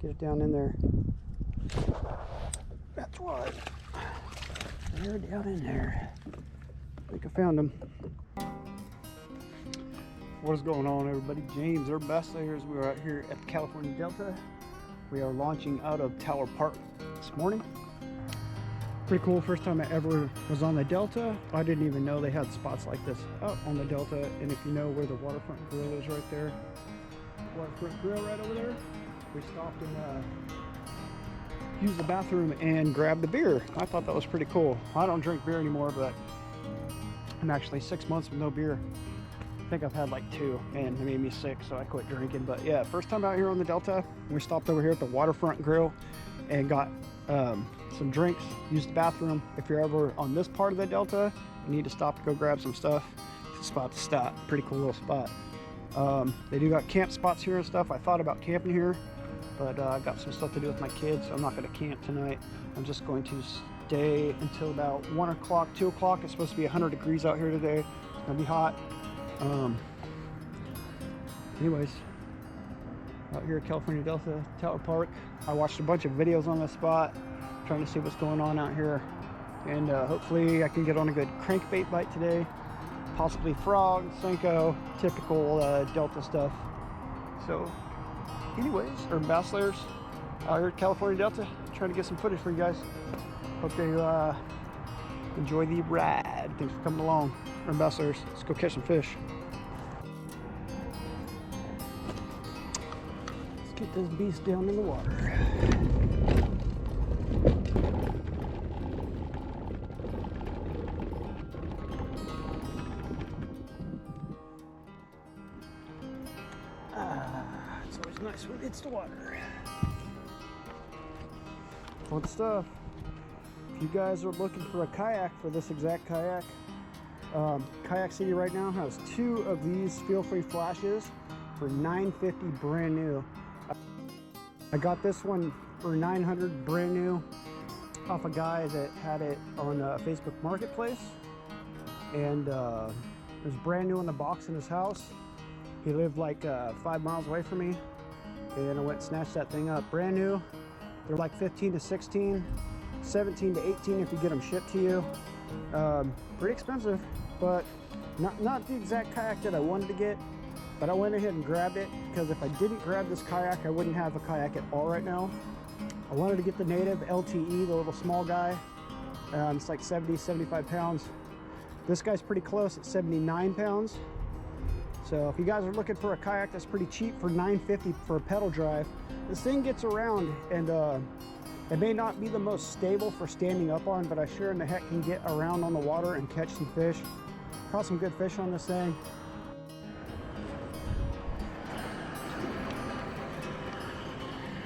Get it down in there. That's what. They're down in there. I think I found them. What is going on, everybody? James, our best players. We are out here at the California Delta. We are launching out of Tower Park this morning. Pretty cool. First time I ever was on the Delta. I didn't even know they had spots like this out on the Delta. And if you know where the waterfront grill is right there, waterfront grill right over there, we stopped and used the bathroom and grabbed a beer. I thought that was pretty cool. I don't drink beer anymore, but I'm actually 6 months with no beer. I think I've had like 2 and it made me sick, so I quit drinking. But yeah, first time out here on the Delta. We stopped over here at the waterfront grill and got some drinks, used the bathroom. If you're ever on this part of the Delta, you need to stop to go grab some stuff. It's a spot to stop. Pretty cool little spot. They do got camp spots here and stuff. I thought about camping here, but I got some stuff to do with my kids, so I'm not going to camp tonight. I'm just going to stay until about 1 o'clock, 2 o'clock. It's supposed to be 100 degrees out here today. It's going to be hot. Anyways, out here at California Delta, Tower Park. I watched a bunch of videos on this spot, trying to see what's going on out here. And hopefully I can get on a good crankbait bite today. Possibly frog, senko, typical Delta stuff. So anyways, urban bass layers out here at California Delta, trying to get some footage for you guys. Hope you enjoy the ride. Thanks for coming along, urban bass layers. Let's go catch some fish. Let's get this beast down in the water. It's always nice when it hits the water. Fun stuff. If you guys are looking for a kayak for this exact kayak, Kayak City right now has 2 of these feel-free flashes for $950 brand new. I got this one for $900 brand new off a guy that had it on Facebook Marketplace, and it was brand new in the box in his house. He lived like 5 miles away from me, and I went and snatched that thing up brand new. They're like 15 to 16, 17 to 18 if you get them shipped to you. Pretty expensive, but not the exact kayak that I wanted to get. But I went ahead and grabbed it because if I didn't grab this kayak, I wouldn't have a kayak at all right now. I wanted to get the native LTE, the little small guy. It's like 70, 75 pounds. This guy's pretty close at 79 pounds. So if you guys are looking for a kayak that's pretty cheap for $950 for a pedal drive, this thing gets around, and it may not be the most stable for standing up on, but I sure in the heck can get around on the water and catch some fish. Caught some good fish on this thing.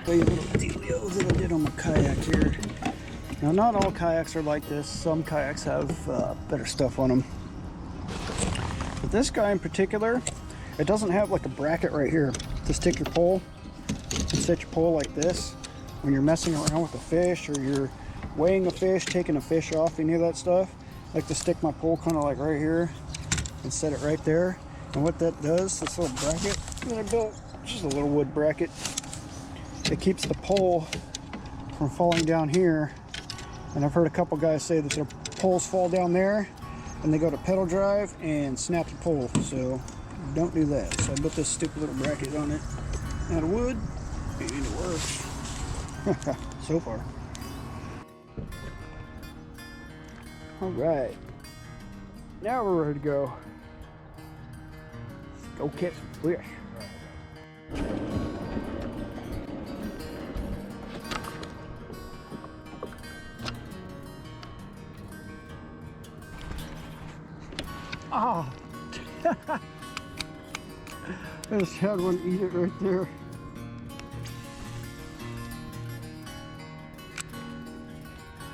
These little dealios that I did on my kayak here. Now, not all kayaks are like this. Some kayaks have better stuff on them. But this guy in particular, it doesn't have like a bracket right here to stick your pole. You can set your pole like this when you're messing around with a fish, or you're weighing a fish, taking a fish off, any of that stuff. I like to stick my pole kind of like right here and set it right there. And what that does, this little bracket that I built, just a little wood bracket, it keeps the pole from falling down here. And I've heard a couple guys say that their poles fall down there and they go to pedal drive and snap the pole. So don't do that. So I built this stupid little bracket on it out of wood, and it works. So far. All right, now we're ready to go. Let's go catch some fish. Oh, I just had one eat it right there.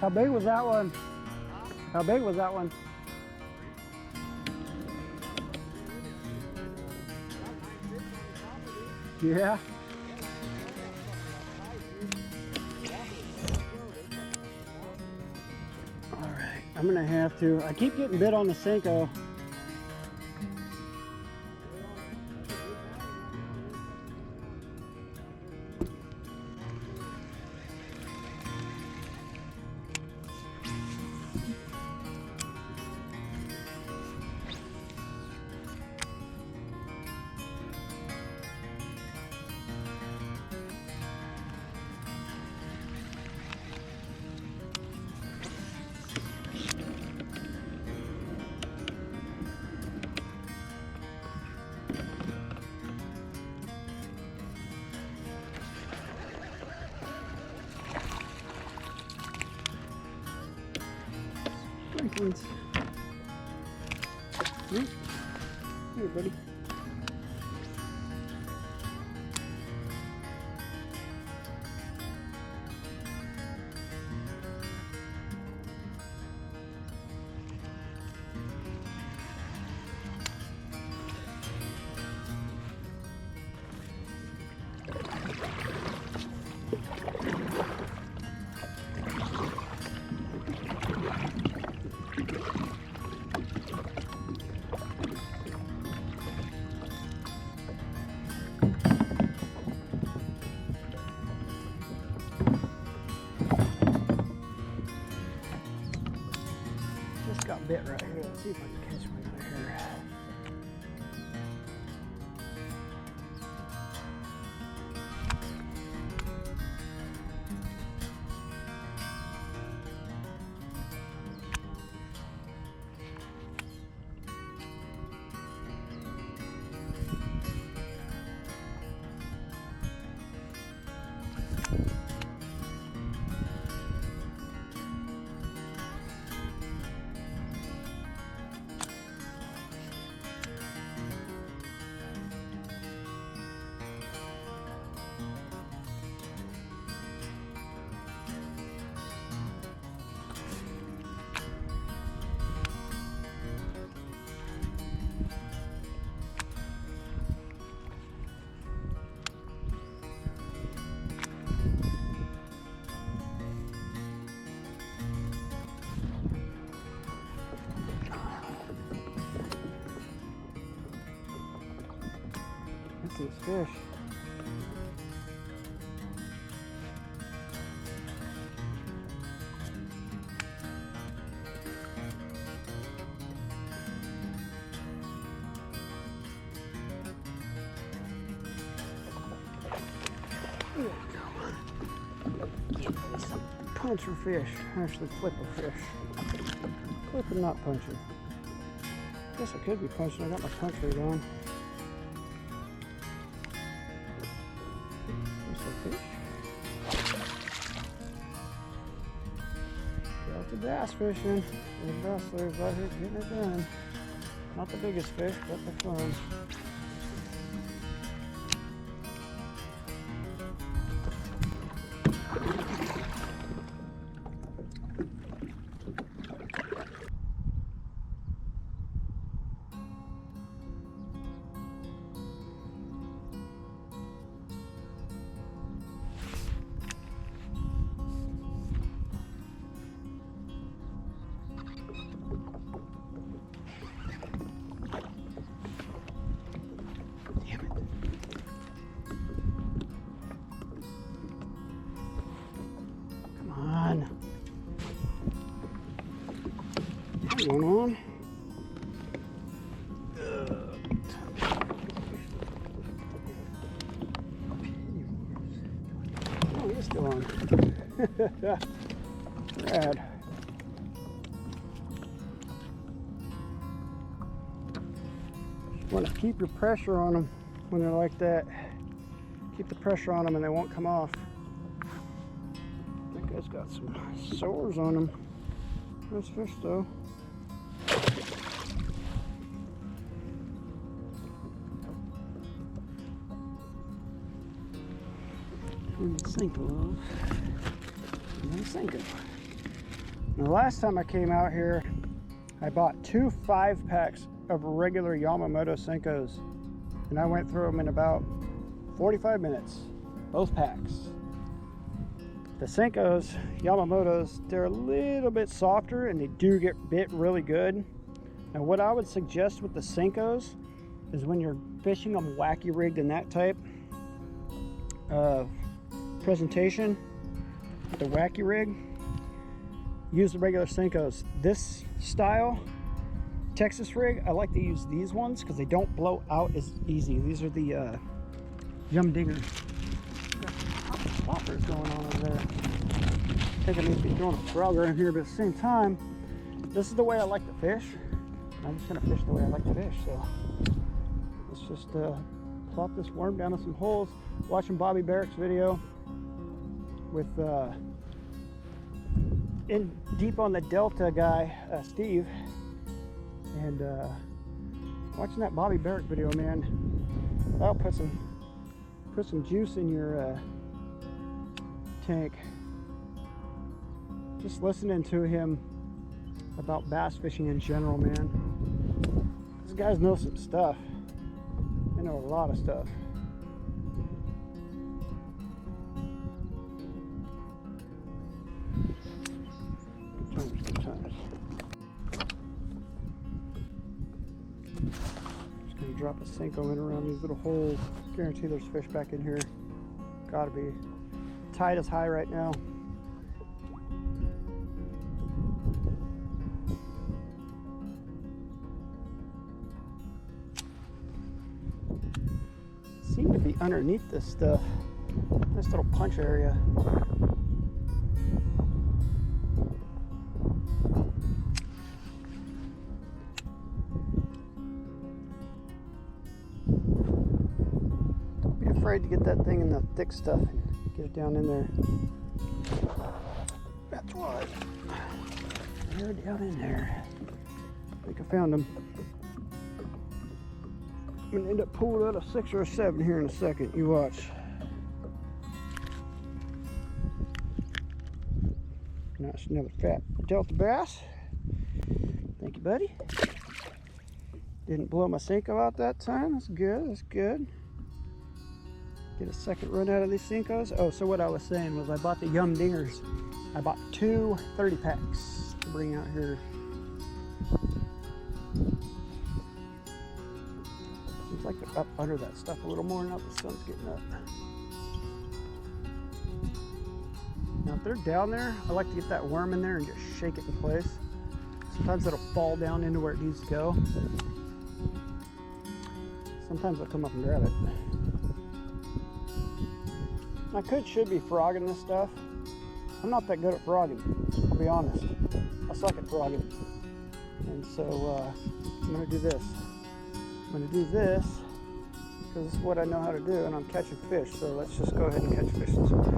How big was that one? How big was that one? Yeah. All right, I'm gonna have to. I keep getting bit on the Senko. ones. Here, buddy. Got bit right here. Let's see if I can catch one right here. That's these fish. There we go. Get some puncher fish. Actually, flipper fish. Flipper, not puncher. Guess I could be punching. I got my punch rig on. Got the bass fishing. The wrestlers out here getting it done. Not the biggest fish, but they're fun. Going on. Oh, he's still on. Rad. Want to keep your pressure on them when they're like that. Keep the pressure on them and they won't come off. I think it's got some sores on them. Nice fish though. Sink a little. I'm gonna sink it. Now, the last time I came out here, I bought 2 5-packs of regular Yamamoto Senkos, and I went through them in about 45 minutes, both packs. The Senkos, Yamamotos, they're a little bit softer and they do get bit really good. Now, what I would suggest with the Senkos is when you're fishing them wacky rigged in that type of presentation, with the wacky rig, use the regular Senkos. This style Texas rig, I like to use these ones because they don't blow out as easy. These are the Yum Dinger. Got some poppers going on over there. I think I need to be throwing a frogger in here, but at the same time, this is the way I like to fish. I'm just gonna fish the way I like to fish. So let's just plop this worm down in some holes. Watching Bobby Barrick's video with in deep on the Delta guy, Steve, and watching that Bobby Barrett video, man, that'll put some juice in your tank. Just listening to him about bass fishing in general, man. These guys know some stuff. They know a lot of stuff. Good times. Just gonna drop a Senko in around these little holes. Guarantee there's fish back in here. Gotta be. Tide is high right now. Seem to be underneath this stuff. This little punch area. Don't be afraid to get that thing in the thick stuff and get it down in there. That's why. They're down in there. I think I found them. I'm gonna end up pulling out a 6 or a 7 here in a second. You watch. Nice, another fat Delta bass. Thank you, buddy. Didn't blow my Senko out that time. That's good. That's good. Get a second run out of these Senkos. Oh, so what I was saying was I bought the Yum Dingers. I bought 2 30 packs to bring out here. Seems like they're up under that stuff a little more now the sun's getting up. Now if they're down there, I like to get that worm in there and just shake it in place. Sometimes it'll fall down into where it needs to go. Sometimes I'll come up and grab it. I should be frogging this stuff. I'm not that good at frogging, I'll be honest. I suck at frogging. And so I'm gonna do this. I'm gonna do this because this is what I know how to do, and I'm catching fish. So let's just go ahead and catch fish this way.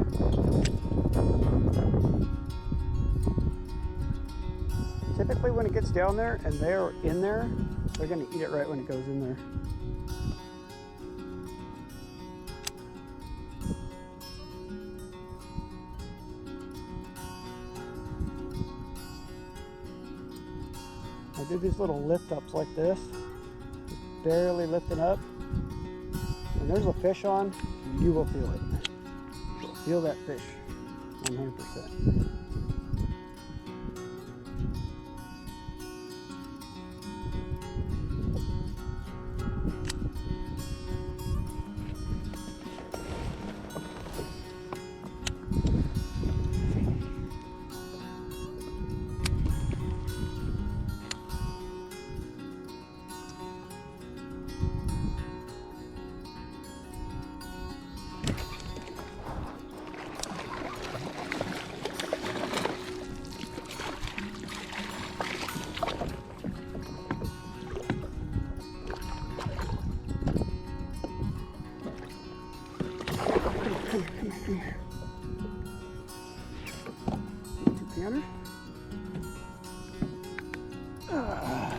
Typically when it gets down there and they're in there, they're gonna eat it right when it goes in there. I do these little lift ups like this, just barely lifting up. When there's a fish on, you will feel it. You'll feel that fish 100%. Come here. 2-pounder.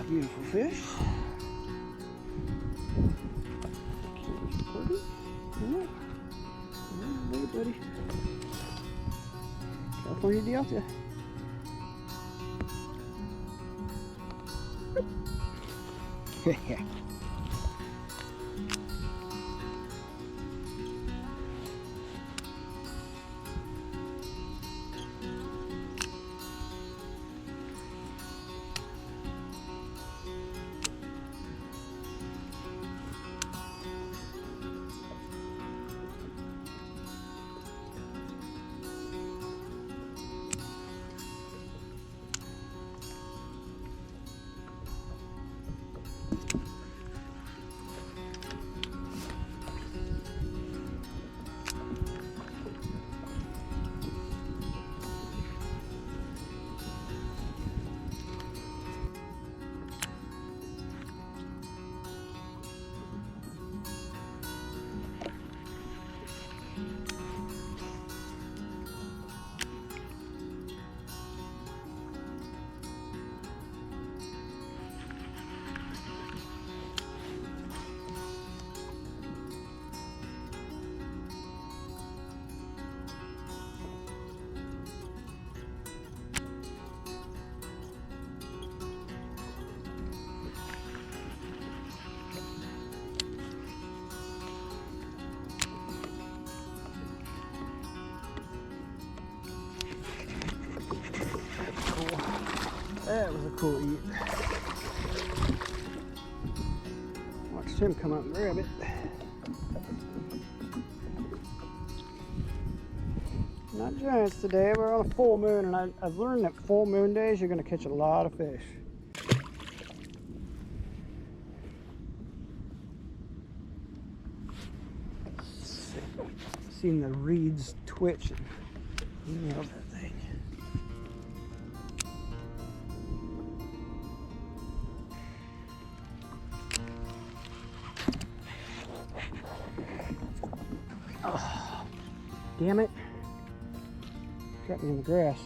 Beautiful fish. Yeah, there, buddy. California Delta. That was a cool eat. Watched him come out and grab it. Not giants today, we're on a full moon, and I've learned that full moon days you're going to catch a lot of fish. Seen the reeds twitch and nailed that thing. Oh, damn it. Got me in the grass.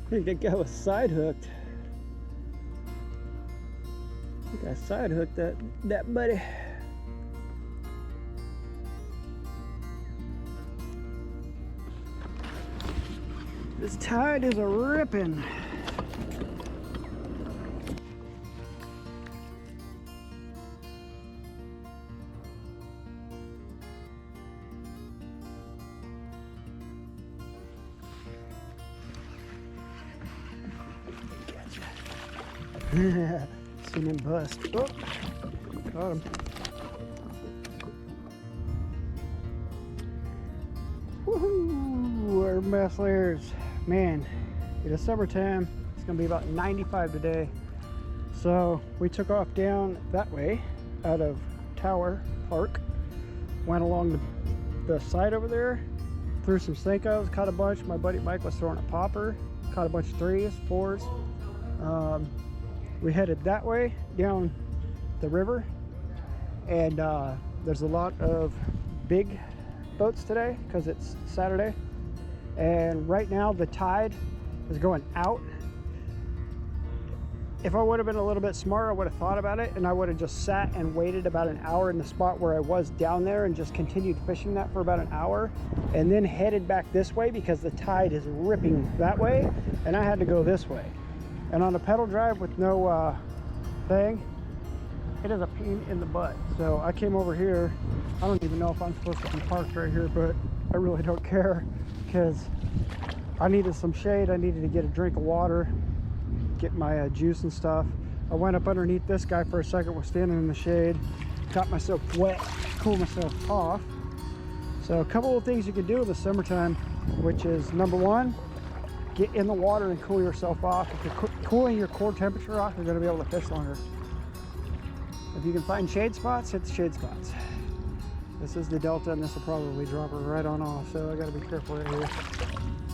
I think that guy was side hooked. I think I side hooked that buddy. This tide is a ripping. Seen him bust. Oh, got him. Woohoo! Our mess layers. Man, it is summertime. It's gonna be about 95 today. So we took off down that way out of Tower Park. Went along the side over there. Threw some Senkos, caught a bunch. My buddy Mike was throwing a popper. Caught a bunch of 3s, 4s. We headed that way down the river, and there's a lot of big boats today because it's Saturday, and right now the tide is going out. If I would have been a little bit smarter, I would have thought about it, and I would have just sat and waited about an hour in the spot where I was down there and just continued fishing that for about an hour, and then headed back this way because the tide is ripping that way and I had to go this way. And on a pedal drive with no thing, it is a pain in the butt. So I came over here. I don't even know if I'm supposed to be parked right here, but I really don't care because I needed some shade. I needed to get a drink of water, get my juice and stuff. I went up underneath this guy for a second, was standing in the shade, got myself wet, cool myself off. So a couple of things you can do in the summertime, which is number one, get in the water and cool yourself off. If you're cooling your core temperature off, you're going to be able to fish longer. If you can find shade spots, hit the shade spots. This is the Delta, and this will probably drop her right on off, so I got to be careful right here.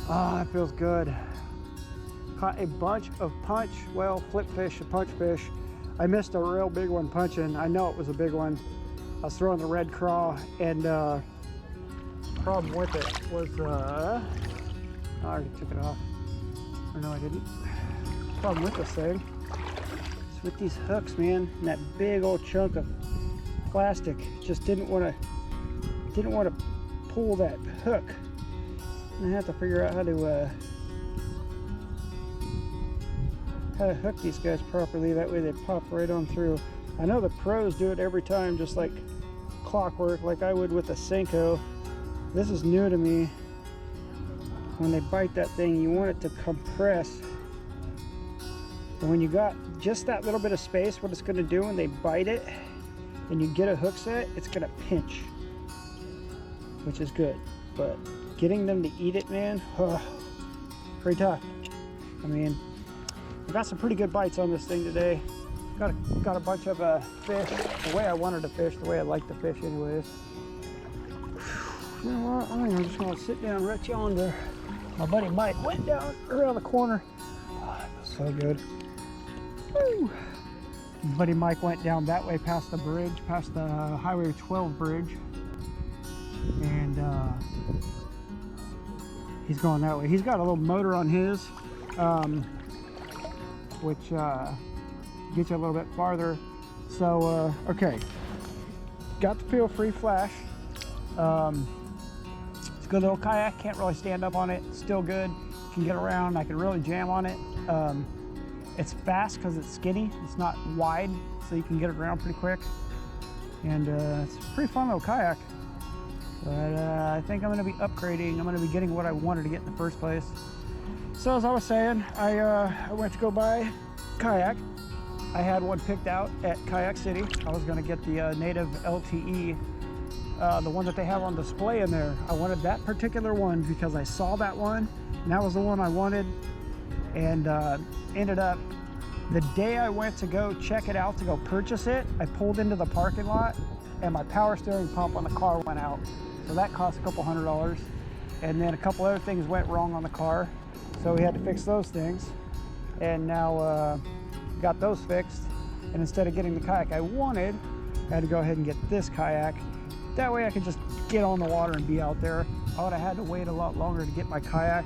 Ah, that feels good. Caught a bunch of punch, well, flip fish, a punch fish. I missed a real big one punching. I know it was a big one. I was throwing the red craw, and problem with it was I already took it off. Or no, I didn't. Problem with this thing is with these hooks, man, and that big old chunk of plastic just didn't want to pull that hook. And I have to figure out how to hook these guys properly. That way they pop right on through. I know the pros do it every time, just like clockwork like I would with a Senko. This is new to me. When they bite that thing, you want it to compress. And when you got just that little bit of space, what it's going to do when they bite it and you get a hook set, it's going to pinch, which is good. But getting them to eat it, man, pretty tough. I mean, I got some pretty good bites on this thing today. Got a bunch of fish, the way I wanted to fish, the way I like to fish anyways. You know what, I think I'm just going to sit down right yonder. My buddy Mike went down around the corner. Oh, it feels so good. Woo. My buddy Mike went down that way past the bridge, past the Highway 12 bridge. And he's going that way. He's got a little motor on his, which gets you a little bit farther. So, okay. Got the feel free flash. It's a good little kayak. Can't really stand up on it. Still good. Can get around. I can really jam on it. It's fast because it's skinny. It's not wide, so you can get it around pretty quick. And it's a pretty fun little kayak. But I think I'm going to be upgrading. I'm going to be getting what I wanted to get in the first place. So as I was saying, I went to go buy kayak. I had one picked out at Kayak City. I was going to get the native LTE, the one that they have on display in there. I wanted that particular one because I saw that one, and that was the one I wanted. And ended up, the day I went to go check it out to go purchase it, I pulled into the parking lot and my power steering pump on the car went out. So that cost a couple $100. And then a couple other things went wrong on the car. So we had to fix those things. And now got those fixed. And instead of getting the kayak I wanted, I had to go ahead and get this kayak. That way I could just get on the water and be out there. I would have had to wait a lot longer to get my kayak.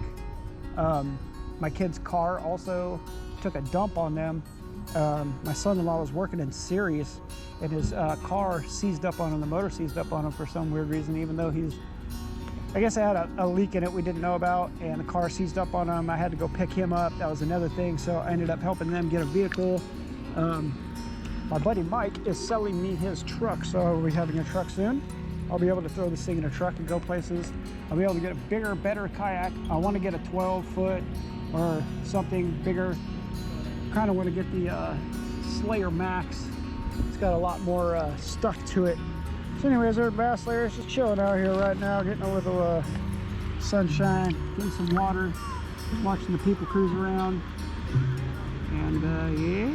My kid's car also took a dump on them. My son-in-law was working in Ceres and his car seized up on him, the motor seized up on him for some weird reason, even though I guess I had a leak in it we didn't know about, and the car seized up on him. I had to go pick him up. That was another thing, so I ended up helping them get a vehicle. My buddy Mike is selling me his truck, so we'll be having a truck soon. I'll be able to throw this thing in a truck and go places. I'll be able to get a bigger, better kayak. I want to get a 12-foot or something bigger. Kind of want to get the Slayer Max. It's got a lot more stuff to it. So anyways, our bass layers just chilling out here right now, getting a little sunshine, getting some water, watching the people cruise around. And yeah,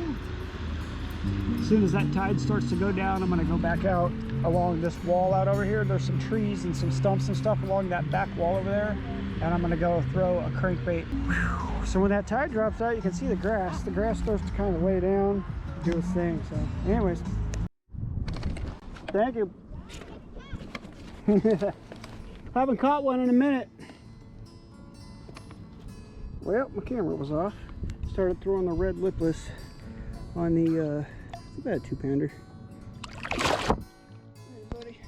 as soon as that tide starts to go down, I'm going to go back out along this wall out over here. There's some trees and some stumps and stuff along that back wall over there, and I'm going to go throw a crankbait. Whew. So when that tide drops out, you can see the grass starts to kind of lay down, do its thing. So anyways, thank you. Haven't caught one in a minute. Well, my camera was off. Started throwing the red lipless on the it's about a 2-pounder. Hey buddy,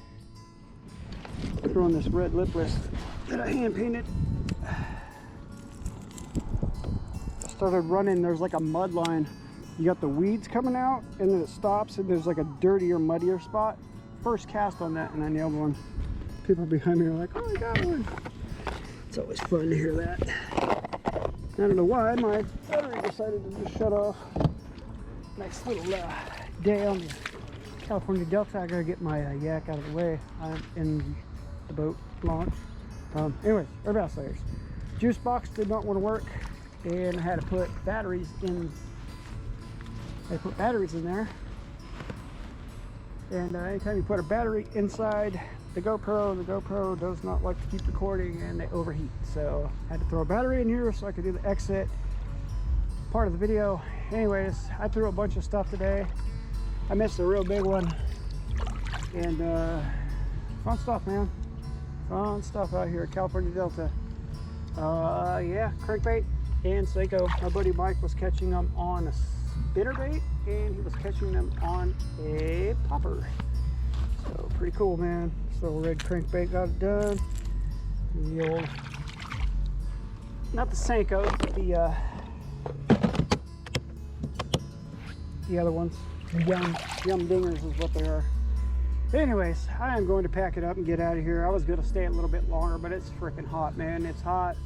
throwing this red lipless that I hand painted. I started running. There's like a mud line. You got the weeds coming out, and then it stops, and there's like a dirtier, muddier spot. First cast on that, and I nailed one. People behind me are like, "Oh, I got one." It's always fun to hear that. I don't know why my battery decided to just shut off. Nice little day on the California Delta. I gotta get my yak out of the way. I'm in the boat launch. Anyways, our bass layers. Juice box did not want to work, and I had to put batteries in. I put batteries in there, and anytime you put a battery inside the GoPro does not like to keep recording, and they overheat. So I had to throw a battery in here so I could do the exit part of the video. Anyways, I threw a bunch of stuff today. I missed a real big one, and fun stuff, man. Fun stuff out here at California Delta. Yeah, crankbait and Senko. My buddy Mike was catching them on a spinnerbait, and he was catching them on a popper. So pretty cool, man. So red crankbait got it done. The old, not the Senko, but the other ones. Yum dingers is what they are. Anyways, I am going to pack it up and get out of here. I was going to stay a little bit longer, but it's freaking hot, man. It's hot.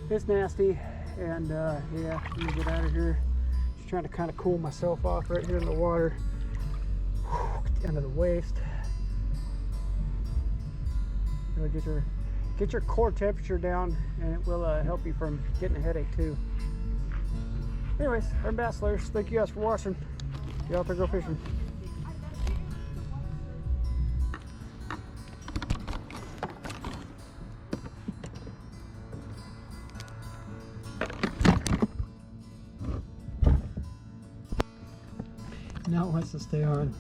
It's nasty. And yeah, I'm going to get out of here. Just trying to kind of cool myself off right here in the water. Down to the waist. Really get your core temperature down, and it will help you from getting a headache too. Anyways, I'm Bass Slayers. Thank you guys for watching. Get out there, go fishing. Now it wants to stay on.